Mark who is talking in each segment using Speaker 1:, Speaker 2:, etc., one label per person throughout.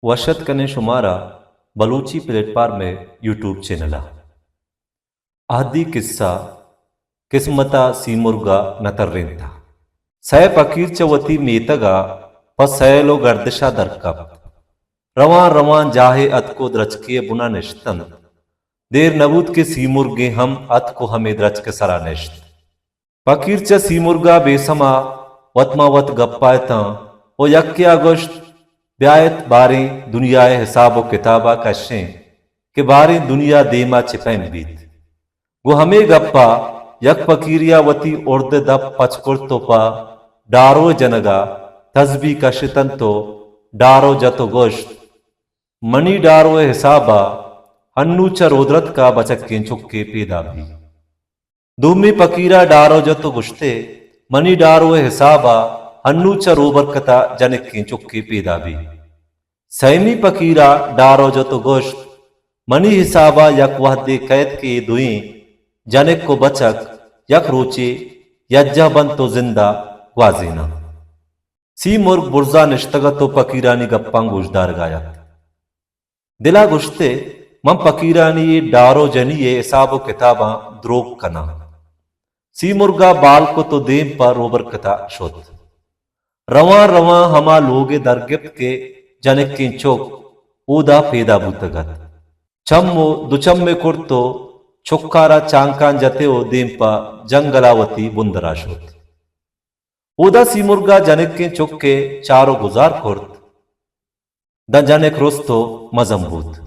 Speaker 1: वशत कने शुमारा बलूची प्लेटफार्म में YouTube channel आदि किस्सा किस्मता सीमुर्गा नतर्रें था सय फकीर चवती मेतगा पसयलो गर्दिशा दरकब रवां रवां जाहे अत को द्रचके बुना निश्तन देर नबूत के सीमुर्गे हम अत को हमें द्रच के सरा निश्त फकीर च सीमुर्गा बेसमा वतमावत गप्पायता ओ यक्के अगस्त ब्यायत बारे दुनियाए हिसाब किताबा कशें के बारे दुनिया देमा छिपैन बीत गो हमें गप्पा यक फकीरिया वती उर्द दप पचकुर तोपा डारो जनगा तस्बी कशितन तो डारो जतो गोश्त मनी डारो हिसाबा हन्नू च रोद्रत का बचक के चुक्के पेदा भी दूमी फकीरा डारो जतो गुश्ते मनी डारो हिसाबा हन्नू च रोबरकता जनिक के चुक्के पेदा भी सैमी फकीरा डारो जतो गोश्त मनी हिसाबा यक वह दे कैद के दुई जनिक को बचक यक रोचे यज्जा बन तो जिंदा वाजीना सी मुर्ग बुर्जा निश्तगत तो फकीरानी गप्पांग गुजदार गायत दिला गुश्ते मम फकीरानी ये डारो जनी ये हिसाब किताबा द्रोग कना सी मुर्गा बाल को तो देम पर रोबर कथा शोध रवां रवां हमा लोगे दरगिप्त के जनिक के चौक ऊदा पेदा भूतगत छम्मो दुचम्मे कुर्तो छुक्कारा चांकान जते ओ देम पा जंगलावती बुंदरा शोध ऊदा सी मुर्गा जनिक के चुक्के चारो गुजार कुर्त द जनिक रोस्तो मजम्बूत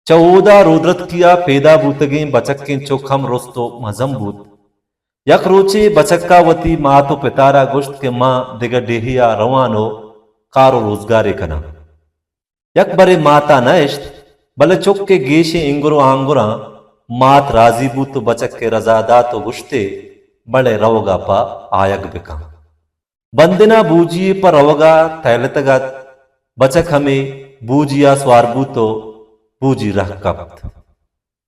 Speaker 1: चौदा रुद्रत किया पेदा भूतगे बचक के चुक हम रोस्तो मजम्बूत यक रोचे बचक्कावती माँ तो पितारा गुश्त के माँ दिगा डेहिया रवानो कारो रोजगारे कना यक बरे माता नश्त बले चुक के गेशे इंगुरो आंगुरा मात राजी बू तो बचक के रजादा तो गुश्ते बड़े रवगा पा आयक बिका बंदिना बूजिए पर रवगा तैलतगत बचक हमें बूजिया स्वारबू तो बूजी रह कप्त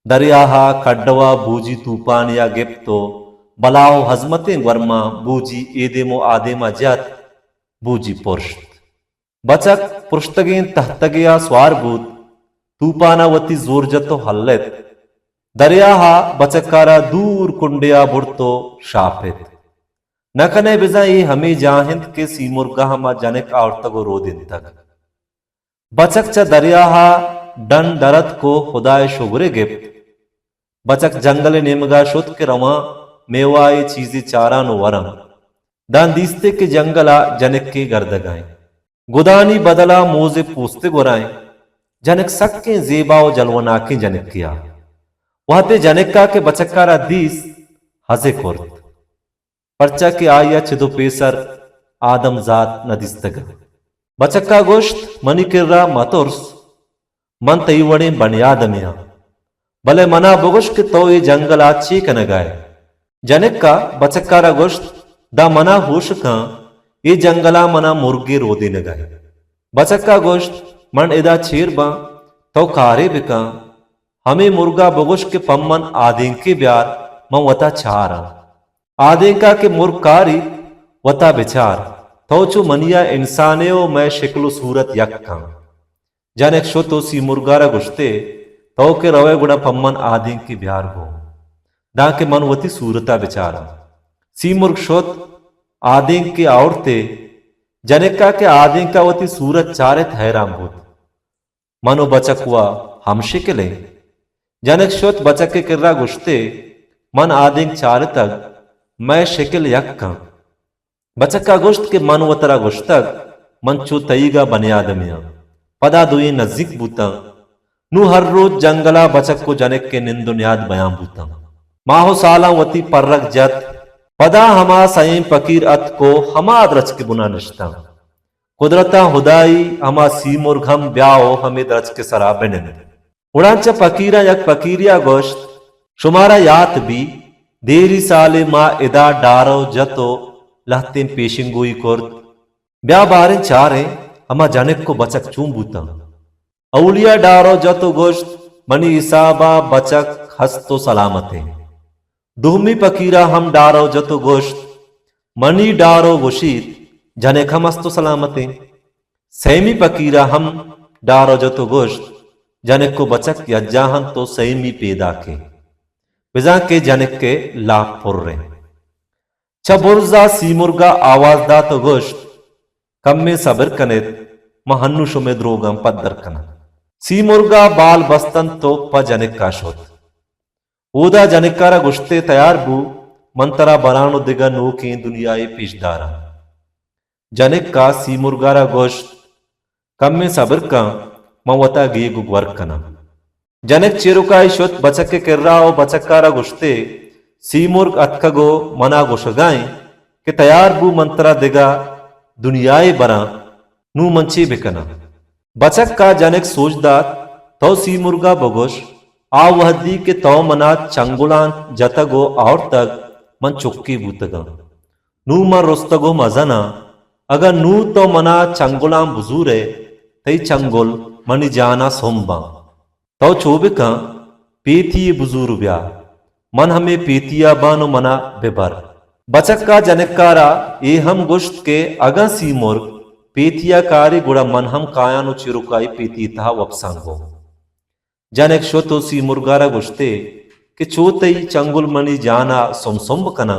Speaker 1: दरियाहा कड्डवा बूजी तूफान या गिप तो बलाओ हजमते वर्मा बूजी एदेमो आदेमा जात बूजी पुरुषत बचक पुरुषतगें तहतगया स्वारबूत तूपानावती जोरजतो हल्लेत दरियाहा बचकारा दूर कुंडिया बुड़तो शापित नकने बिजा ये हमें जाहिंद के सीमुर्गा हमा जनिक आवतगो रोदिन तक बचक च दरियाहा डन दरत को खुदाए शुगरे गिप्त बचक जंगल नेमगा शुद्ध के रवा मेवाए चीजें चारा नो वरम दान दीस्ते के जंगला जनिक के गर्दगाए गुदानी बदला मोजे पूछते गुराए जनिक सक्के जेबाओ जलवना के जनिक किया वहते जनिका के बचकारा दीस हजे कुर्त पर्चा के आया छिदो पेसर आदम जात नदिस्तगा बचक्का गोश्त मनी किर्रा मतुर्स मन तईवड़े बनियादमिया भले मना बुगुश के तो ये जंगला चीक न गाए जनिक का बचकारा गोश्त दा मना होश का ये जंगला मना मुर्गे रोदे न गाए बचक्का गोश्त मन इदा छेर बा तो कारे बिका हमें मुर्गा बगुश के पम्मन आदेंके ब्यार म वता छारा आदेंका के मुर्कारी वता बिचार तो चु मनिया इंसानेओ मैं शिकलो सूरत यक्का जनिक शो तो सी मुर्गारा गुश्ते तो के रवे गुणा पम्मन आदेंके ब्यार हो दा के मनवती सूरता बिचारा सी मुर्ग शोत आदें के औरते जनिका के आदें का वती सूरत चारे हैराम भूत मनो बचक हुआ हम शिकले जनिक शोत बचक के किर्रा गुश्ते मन आदें चारे तक मैं शिकल यक्का बचक का गुश्त के मन वतरा गुश्तक मन चो तईगा बनियादमिया पदा दुई नजदीक बूता नु हर रोज जंगला बचक को जनिक के निंदुनियाद बयां बूता माहो साला वती पर्रक जत पदा हमा सईं फकीर अत को हमा द्रच के बुना निश्ता कुदरता हुदाई हमा सीमुर्ग हम ब्याओ हमें द्रच के सराबे ने उड़ांच फकीरा यक फकीरिया गोश्त शुमारा यात भी देरी साले माँ इदा डारो जतो लहते पेशिंगोई कुर्त ब्या बारे चारे हमा जनिक को बचक चूम बूता औलिया डारो जतो गोश्त मनी हिसाबा बचक हस्तो सलामते दुहमी फकीरा हम डारो जतो गोश्त मनी डारो गुशीत जने खमस्तो सलामते सैमी फकीरा हम डारो जो तो गोश्त जनिक को बचक या जाहन तो सही मी पैदा के विजा के जनिक के लाख पुर रहे छबुर्जा सीमुर्गा आवाज दा तो गोश्त कम में सबर कनेत महन्नु शुमे द्रोगम पद्दर कना सीमुर्गा बाल बस्तन तो प जनिक का शोत ऊदा जनिकारा गुश्ते तैयार बू मंतरा बनानो दिगा नो के दुनियाए पेशदारा जनिक का सीमुर्गारा गोश्त कम में सबर का मवता गे गुगवर कना जनिक चिरुकाई शुत बचक के किर्रा ओ बचकारा गुश्ते सीमुर्ग अतकगो मना गुशगाएं के तैयार बू मंतरा दिगा दुनियाए बरा नू मंची बिकना बचक का जनिक सोचदात तो सीमुर्गा बगोश आ वहदी के तो मना चंगुलान जतगो और तक मन चुक्की बूतगा नू मन रोस्तगो मजना अगर नू तो मना चंगुलाम बुजूरे तई चंगुल मनी जाना सोम्बा तो चोबिका पेती बुजूर ब्या मन हमें पेतिया बानो मना बेबर बचक का जनकारा ए हम गुश्त के अगा सीमुर्ग पेतिया कारी गुड़ा मन हम कायानो चिरुकाई पेती था वपसांगो जनेक शोतो सीमुर्गारा गुश्ते कि चोतई चंगुल मनी जाना सोमसोम्ब कना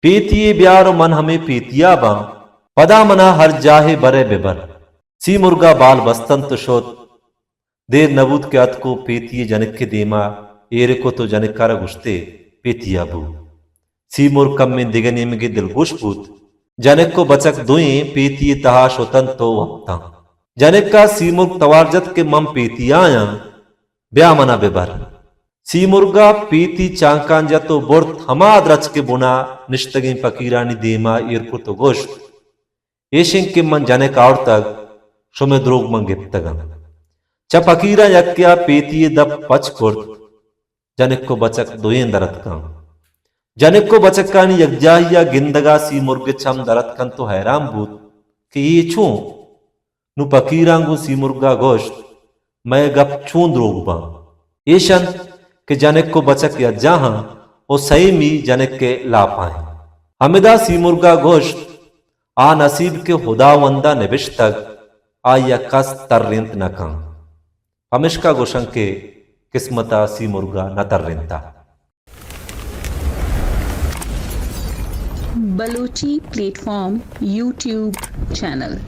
Speaker 1: पेतिये ब्यारो मन हमें पेतिया बा पदा मना हर जाहे बरे बेबर सीमुर्गा बाल बस्तन तो शोत देर नबूत के अत को पेतिये जनिक के देमा एरे को तो जनिकारा गुश्ते पेतिया बू सीमुर्ग कम में दिगने में दिल गुशबूत जनिक को बचक दुए पेतिये तहा शोतन तो वक्ता जनिक का सीमुर्ग तवारजत के मम पेतियाया ब्या मना बेबर सीमुर्गा पेती चांकांजा तो बुर्त हमाद रच के बुना निश्तगी फकीरानी देमा इरकु तो गोश्त येशिंग के मन जनिक और तक शुमे द्रोग मन गिप्तगम च फकीरा यक्या पेतिये दब पच कुर्त जनिक को बचक दुएं दरत का जनिक को बचक कानी यज्ञाहिया गिंदगा सीमुर्ग छम दरत कन तो हैरान बूत कि ये छू नु फकीरांगु सीमुर्गा गोश्त मैं गप छू द्रोगबा येशन के जनिक को बचक या जहां ओ सही मी जनिक के ला पाए हमिदा सीमुर्गा गोश्त आ नसीब के खुदावंदा निबिश तक आ यकस तर्रिंत न कं हमिश्का गोशं के किस्मता सीमुर्गा न तर्रिंता
Speaker 2: बलूची प्लेटफॉर्म यूट्यूब चैनल